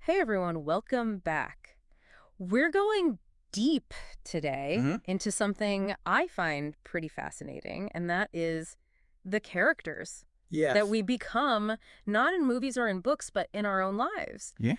Hey everyone, welcome back. We're going deep today hmm into something I find pretty fascinating, and that is the characters that Yes. we become, not in movies or in books, but in our own lives. Yeah.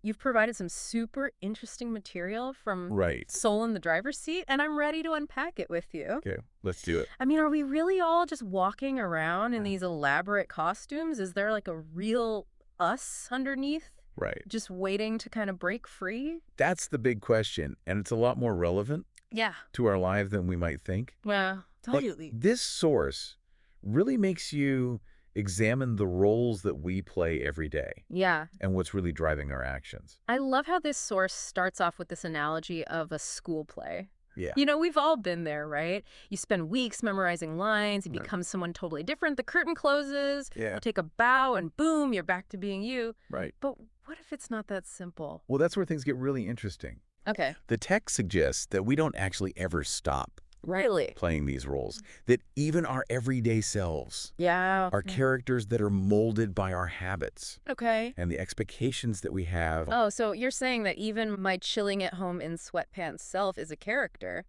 You've provided some super interesting material from Right. Soul in the Driver's Seat, and I'm ready to unpack it with you. Okay, let's do it. I mean, are we really all just walking around in these elaborate costumes? Is there like a real us underneath? Right. Just waiting to kind of break free? That's the big question, and it's a lot more relevant Yeah. to our lives than we might think. Well, Like, totally. this source really makes you examine the roles that we play every day Yeah. and what's really driving our actions. I love how this source starts off with this analogy of a school play. Yeah. We've all been there, right? You spend weeks memorizing lines, you Right. become someone totally different, the curtain closes, Yeah. you take a bow, and boom, you're back to being you. Right. But what if it's not that simple? Well, that's where things get really interesting. Okay. The text suggests that we don't actually ever stop Really? playing these roles, that even our everyday selves Yeah. are characters that are molded by our habits Okay. and the expectations that we have. Oh, so you're saying that even my chilling at home in sweatpants self is a character?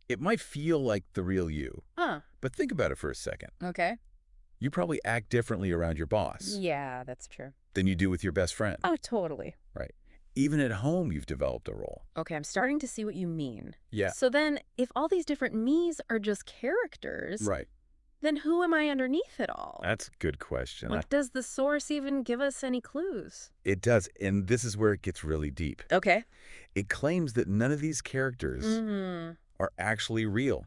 It might feel like the real you, Huh. but think about it for a second. Okay. You probably act differently around your boss Yeah, that's true. than you do with your best friend, Oh, totally. right? Even at home, you've developed a role. Okay, I'm starting to see what you mean. Yeah. So then, if all these different me's are just characters, Right. then who am I underneath it all? That's a good question. Like, does the source even give us any clues? It does, and this is where it gets really deep. Okay. It claims that none of these characters Mm-hmm. are actually real.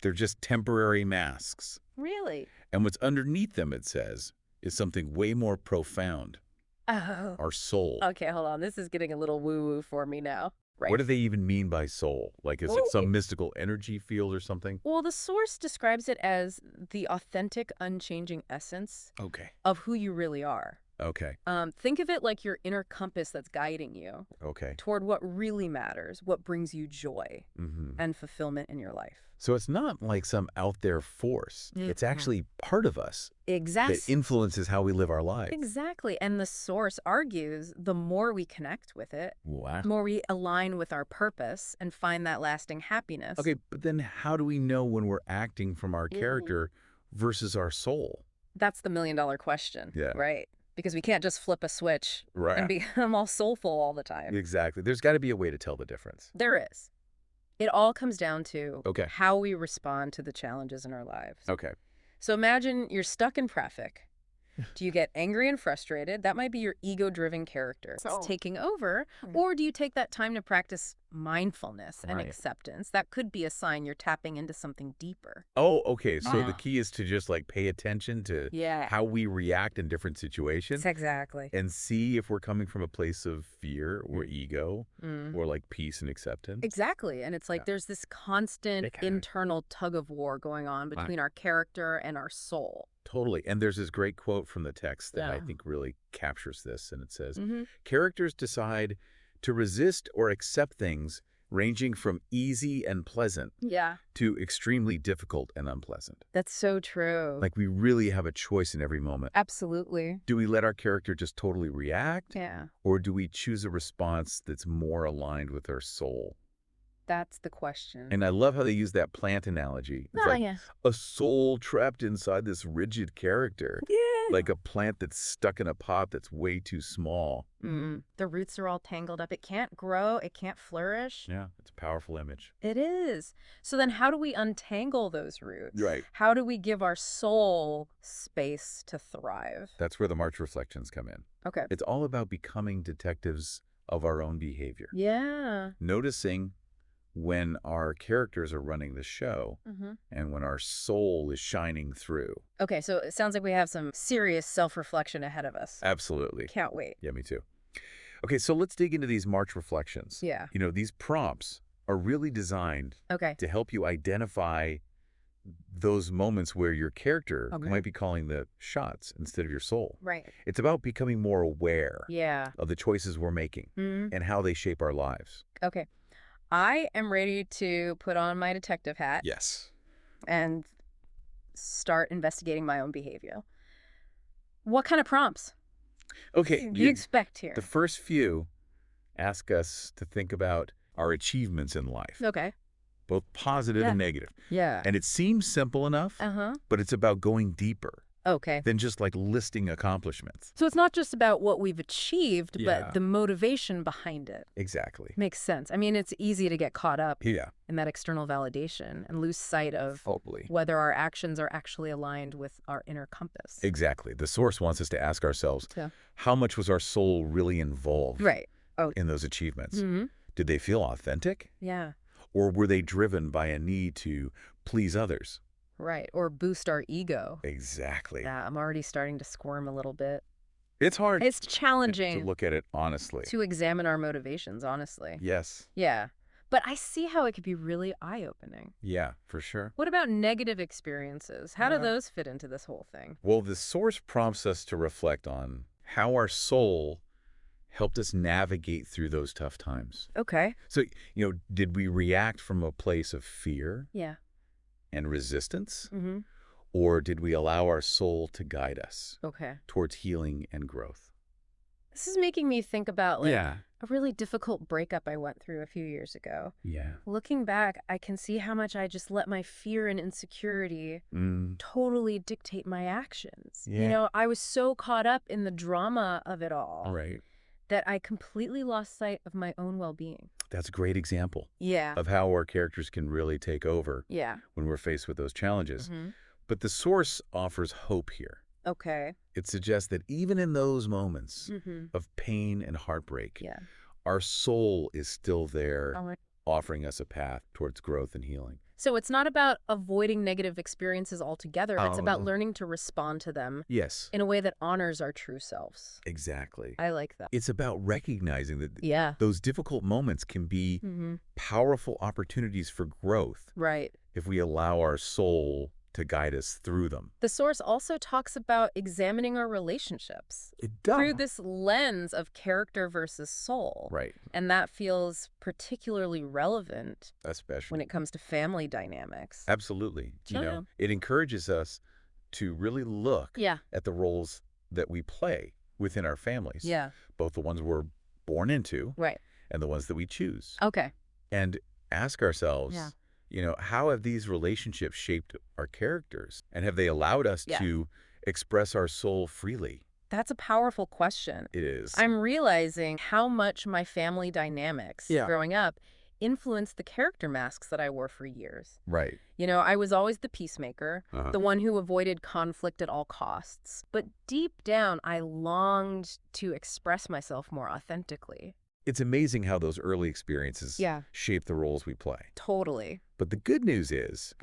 They're just temporary masks. Really? And what's underneath them, it says, is something way more profound. Oh. Our soul. Okay, hold on. This is getting a little woo-woo for me now. Right. What do they even mean by soul? Like, is Well, it some mystical energy field or something? Well, the source describes it as the authentic, unchanging essence Okay. of who you really are. Okay. Think of it like your inner compass that's guiding you Okay. toward what really matters, what brings you joy hmm and fulfillment in your life. So it's not like some out there force. It's actually part of us that Exactly. influences how we live our lives. Exactly. And the source argues the more we connect with it, Wow. the more we align with our purpose and find that lasting happiness. Okay, but then how do we know when we're acting from our character versus our soul? That's the million-dollar question. Yeah. Right. Because we can't just flip a switch Right. and become all soulful all the time. Exactly. There's got to be a way to tell the difference. There is. It all comes down to Okay. how we respond to the challenges in our lives. Okay. So imagine you're stuck in traffic. Do you get angry and frustrated? That might be your ego-driven character. It's taking over. Or do you take that time to practice mindfulness and Right. acceptance? That could be a sign you're tapping into something deeper. Oh, okay. So the Ah. key is to just like pay attention to Yeah. how we react in different situations Exactly. and see if we're coming from a place of fear or ego Mm. or like peace and acceptance. Exactly. And it's like Yeah. there's this constant Okay. internal tug of war going on between our character and our soul. Totally. And there's this great quote from the text that I Yeah. think really captures this. And it says, Mm-hmm. characters decide to resist or accept things ranging from easy and pleasant Yeah. to extremely difficult and unpleasant. That's so true. Like we really have a choice in every moment. Absolutely. Do we let our character just totally react? Yeah. Or do we choose a response that's more aligned with our soul? That's the question. And I love how they use that plant analogy. It's like yeah. a soul trapped inside this rigid character. Yeah. Like a plant that's stuck in a pot that's way too small. The roots are all tangled up. It can't grow. It can't flourish. Yeah, it's a powerful image. It is. So then how do we untangle those roots? Right. How do we give our soul space to thrive? That's where the March reflections come in. Okay. It's all about becoming detectives of our own behavior. Yeah. Noticing when our characters are running the show and when our soul is shining through. Okay, so it sounds like we have some serious self-reflection ahead of us. Absolutely. Can't wait. Yeah, me too. Okay, so let's dig into these March reflections. Yeah. You know, these prompts are really designed Okay. to help you identify those moments where your character Okay. might be calling the shots instead of your soul. Right. It's about becoming more aware Yeah. of the choices we're making and how they shape our lives. Okay. I am ready to put on my detective hat Yes. and start investigating my own behavior. What kind of prompts? Okay, Do you expect here? the first few ask us to think about our achievements in life, Okay. both positive and negative. Yeah. And it seems simple enough, Uh-huh. but it's about going deeper Okay. than just like listing accomplishments. So it's not just about what we've achieved, Yeah. but the motivation behind it. Exactly. Makes sense. I mean, it's easy to get caught up Yeah. in that external validation and lose sight of Totally. whether our actions are actually aligned with our inner compass. Exactly. The source wants us to ask ourselves, Yeah. how much was our soul really involved Right. Oh. in those achievements? Mm-hmm. Did they feel authentic? Yeah. Or were they driven by a need to please others? Right. Or boost our ego. Exactly. Yeah, I'm already starting to squirm a little bit. It's hard It's to challenging look at it honestly. to examine our motivations, honestly. Yes. Yeah. But I see how it could be really eye-opening. Yeah, for sure. What about negative experiences? How do those fit into this whole thing? Well, the source prompts us to reflect on how our soul helped us navigate through those tough times. Okay. So, did we react from a place of fear Yeah. and resistance? Mm-hmm. Or did we allow our soul to guide us Okay. towards healing and growth? This is making me think about Yeah. a really difficult breakup I went through a few years ago. Yeah. Looking back, I can see how much I just let my fear and insecurity totally dictate my actions. Yeah. I was so caught up in the drama of it all Right. that I completely lost sight of my own well-being. That's a great example Yeah. of how our characters can really take over Yeah. when we're faced with those challenges. Mm-hmm. But the source offers hope here. Okay. It suggests that even in those moments Mm-hmm. of pain and heartbreak, Yeah. our soul is still there, All right. offering us a path towards growth and healing. So it's not about avoiding negative experiences altogether. It's about Oh. learning to respond to them Yes, in a way that honors our true selves. exactly. I like that. It's about recognizing that Yeah. those difficult moments can be Mm-hmm. powerful opportunities for growth Right. if we allow our soul to guide us through them. The source also talks about examining our relationships It through this lens of character versus soul. Right, And that feels particularly relevant especially. when it comes to family dynamics. Absolutely. Yeah. It encourages us to really look Yeah. at the roles that we play within our families. Yeah. Both the ones we're born into Right. and the ones that we choose. Okay. And ask ourselves, Yeah. how have these relationships shaped our characters? And have they allowed us Yeah. to express our soul freely? That's a powerful question. It is. I'm realizing how much my family dynamics growing up influenced the character masks that I wore for years. Right. I was always the peacemaker, Uh-huh. the one who avoided conflict at all costs. But deep down, I longed to express myself more authentically. It's amazing how those early experiences Yeah. shape the roles we play. Totally. But the good news is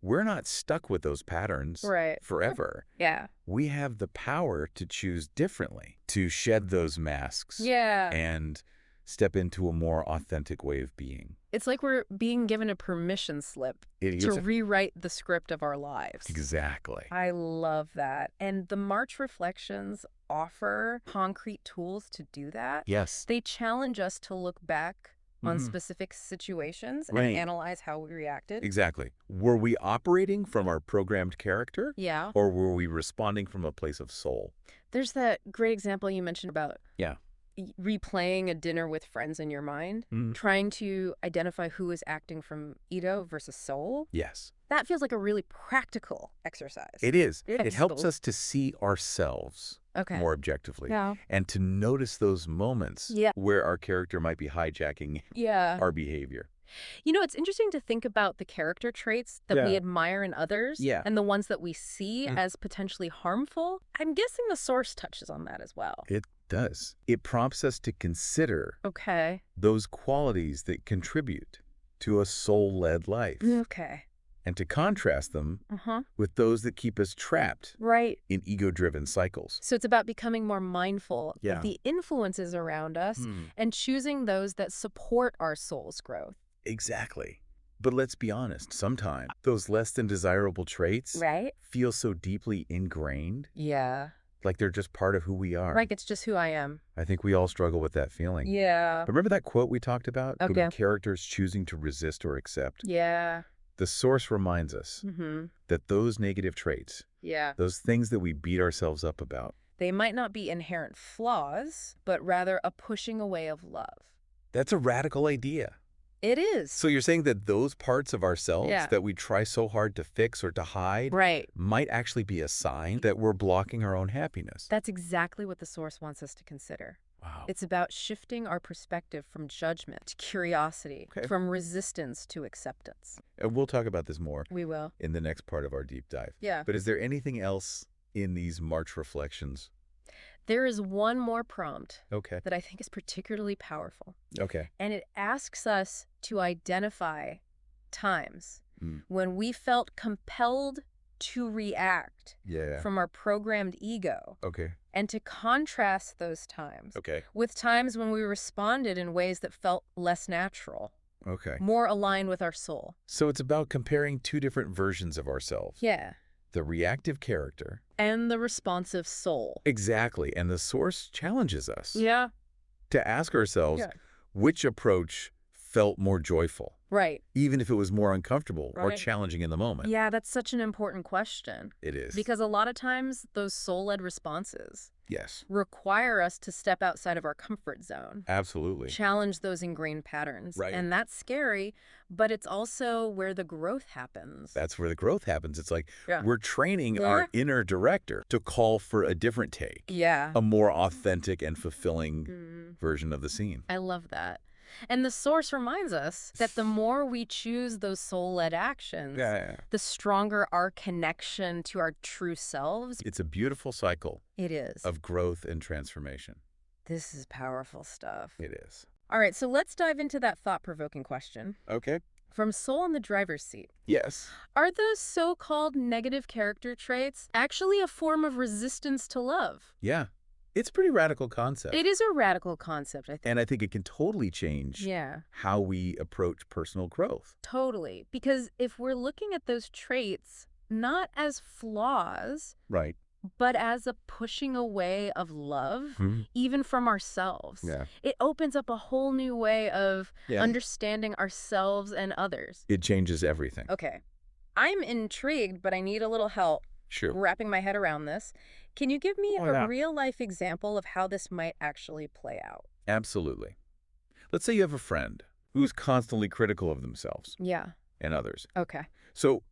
we're not stuck with those patterns Right. forever. Yeah. We have the power to choose differently, to shed those masks Yeah. and step into a more authentic way of being. It's like we're being given a permission slip to rewrite the script of our lives. Exactly. I love that. And the March Reflections offer concrete tools to do that. Yes. They challenge us to look back on Mhm. specific situations Right. and analyze how we reacted. Exactly. Were we operating from our programmed character? Yeah. Or were we responding from a place of soul? There's that great example you mentioned about Yeah. replaying a dinner with friends in your mind, Mhm. trying to identify who is acting from ego versus soul. Yes. That feels like a really practical exercise. It is. Yeah. It helps us to see ourselves Okay. more objectively. Yeah. And to notice those moments Yeah. where our character might be hijacking Yeah. our behavior. It's interesting to think about the character traits that we Yeah. admire in others and the ones that we see as potentially harmful. I'm guessing the source touches on that as well. It does. It prompts us to consider Okay. those qualities that contribute to a soul-led life Okay. and to contrast them Uh-huh. with those that keep us trapped Right. in ego-driven cycles. So it's about becoming more mindful Yeah. of the influences around us and choosing those that support our soul's growth. Exactly. But let's be honest, sometimes those less than desirable traits Right? feel so deeply ingrained, Yeah. like they're just part of who we are. Like it's just who I am. I think we all struggle with that feeling. Yeah. Remember that quote we talked about? Okay. The characters choosing to resist or accept? Yeah. The source reminds us Mm-hmm. that those negative traits, Yeah. those things that we beat ourselves up about, They might not be inherent flaws, but rather a pushing away of love. That's a radical idea. It is. So you're saying that those parts of ourselves Yeah. that we try so hard to fix or to hide Right. might actually be a sign that we're blocking our own happiness. That's exactly what the source wants us to consider. Wow. It's about shifting our perspective from judgment to curiosity, Okay. from resistance to acceptance. And we'll talk about this more We will. in the next part of our deep dive. Yeah. But is there anything else in these March reflections? There is one more prompt Okay. that I think is particularly powerful. Okay. And it asks us to identify times Mm. when we felt compelled to react Yeah. from our programmed ego, Okay. and to contrast those times Okay. with times when we responded in ways that felt less natural, Okay. more aligned with our soul. So it's about comparing two different versions of ourselves. Yeah. The reactive character. And the responsive soul. Exactly. And the source challenges us Yeah. to ask ourselves Yeah. which approach felt more joyful, Right. even if it was more uncomfortable or Right. challenging in the moment. Yeah, that's such an important question. It is. Because a lot of times those soul-led responses Yes, require us to step outside of our comfort zone, absolutely. challenge those ingrained patterns. Right. And that's scary, but it's also where the growth happens. That's where the growth happens. It's like Yeah. we're training our inner director to call for a different take, Yeah. a more authentic and fulfilling Mm. version of the scene. I love that. And the source reminds us that the more we choose those soul-led actions, the stronger our connection to our true selves. It's a beautiful cycle It is. of growth and transformation. This is powerful stuff. It is. All right, so let's dive into that thought-provoking question. Okay. From Soul in the Driver's Seat. Yes. Are those so-called negative character traits actually a form of resistance to love? Yeah. It's a pretty radical concept. It is a radical concept, I think. And I think it can totally change how we approach personal growth. Totally. Because if we're looking at those traits not as flaws, Right. but as a pushing away of love, Mhm. even from ourselves, Yeah. it opens up a whole new way of Yeah. understanding ourselves and others. It changes everything. Okay. I'm intrigued, but I need a little help Sure. wrapping my head around this. Can you give me Oh, a yeah. real-life example of how this might actually play out? Absolutely. Let's say you have a friend who's constantly critical of themselves Yeah. and others. Okay. So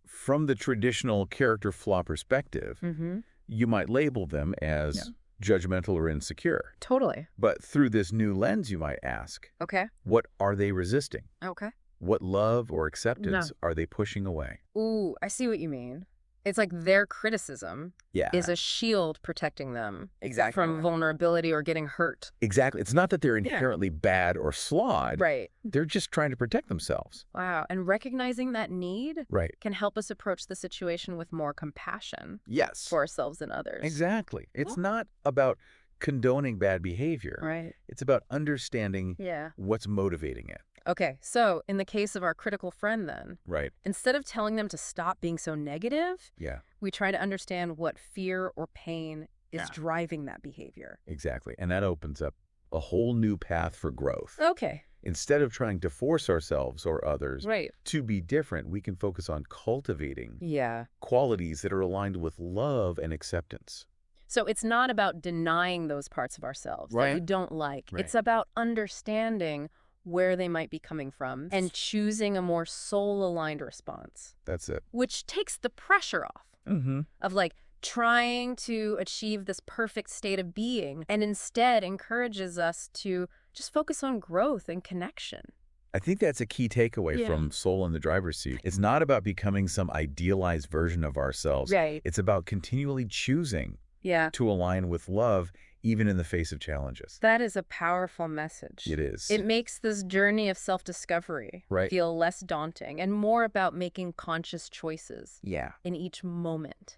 from the traditional character flaw perspective, Mm-hmm. you might label them as judgmental or insecure. Totally. But through this new lens, you might ask, Okay. what are they resisting? Okay. What love or acceptance are they pushing away? Ooh, I see what you mean. It's like their criticism Yeah. is a shield protecting them Exactly. from vulnerability or getting hurt. Exactly. It's not that they're inherently bad or flawed. Right. They're just trying to protect themselves. Wow. And recognizing that need Right. can help us approach the situation with more compassion Yes. for ourselves and others. Exactly. It's not about condoning bad behavior. Right. It's about understanding Yeah. what's motivating it. Okay. So in the case of our critical friend then, Right. instead of telling them to stop being so negative, Yeah. we try to understand what fear or pain is Yeah. driving that behavior. Exactly. And that opens up a whole new path for growth. Okay. Instead of trying to force ourselves or others Right. to be different, we can focus on cultivating Yeah. qualities that are aligned with love and acceptance. So it's not about denying those parts of ourselves that we Right. don't like. Right. It's about understanding where they might be coming from and choosing a more soul-aligned response, That's it. which takes the pressure off Mm-hmm. of like trying to achieve this perfect state of being and instead encourages us to just focus on growth and connection. I think that's a key takeaway Yeah. from Soul in the Driver's Seat. It's not about becoming some idealized version of ourselves. Right. It's about continually choosing Yeah. to align with love, even in the face of challenges. That is a powerful message. It is. It makes this journey of self-discovery Right. feel less daunting and more about making conscious choices Yeah, in each moment.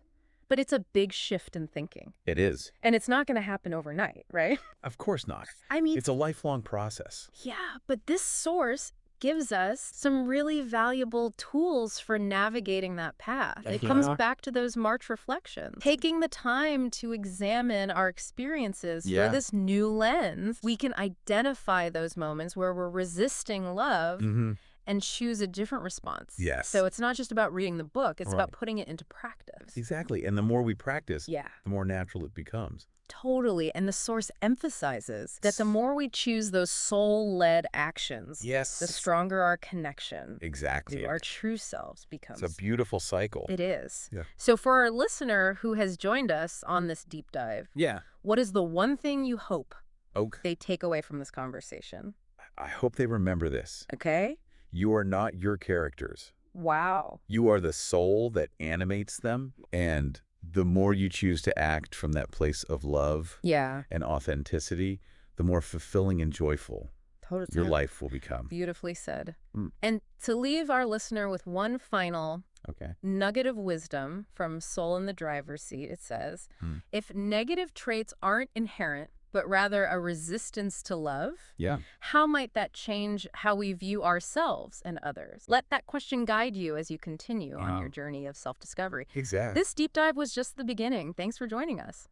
But it's a big shift in thinking. it is. And it's not going to happen overnight, right? Of course not. I mean, It's a lifelong process. yeah, but this source gives us some really valuable tools for navigating that path. It comes back to those March reflections. Taking the time to examine our experiences through this new lens, we can identify those moments where we're resisting love Mm-hmm. and choose a different response. Yes. So it's not just about reading the book, it's about putting it into practice. Exactly. And the more we practice, Yeah. the more natural it becomes. Totally. And the source emphasizes that the more we choose those soul-led actions, the stronger our connection Exactly. to our true selves becomes. It's a beautiful cycle. It is. Yeah. So for our listener who has joined us on this deep dive, what is the one thing you hope they take away from this conversation? I hope they remember this. Okay. You are not your characters. Wow. You are the soul that animates them, and the more you choose to act from that place of love and authenticity, the more fulfilling and joyful your life will become. Beautifully said. And to leave our listener with one final nugget of wisdom from Soul in the Driver's Seat, it says, if negative traits aren't inherent, but rather a resistance to love, how might that change how we view ourselves and others? Let that question guide you as you continue on your journey of self-discovery. Exactly. This deep dive was just the beginning. Thanks for joining us.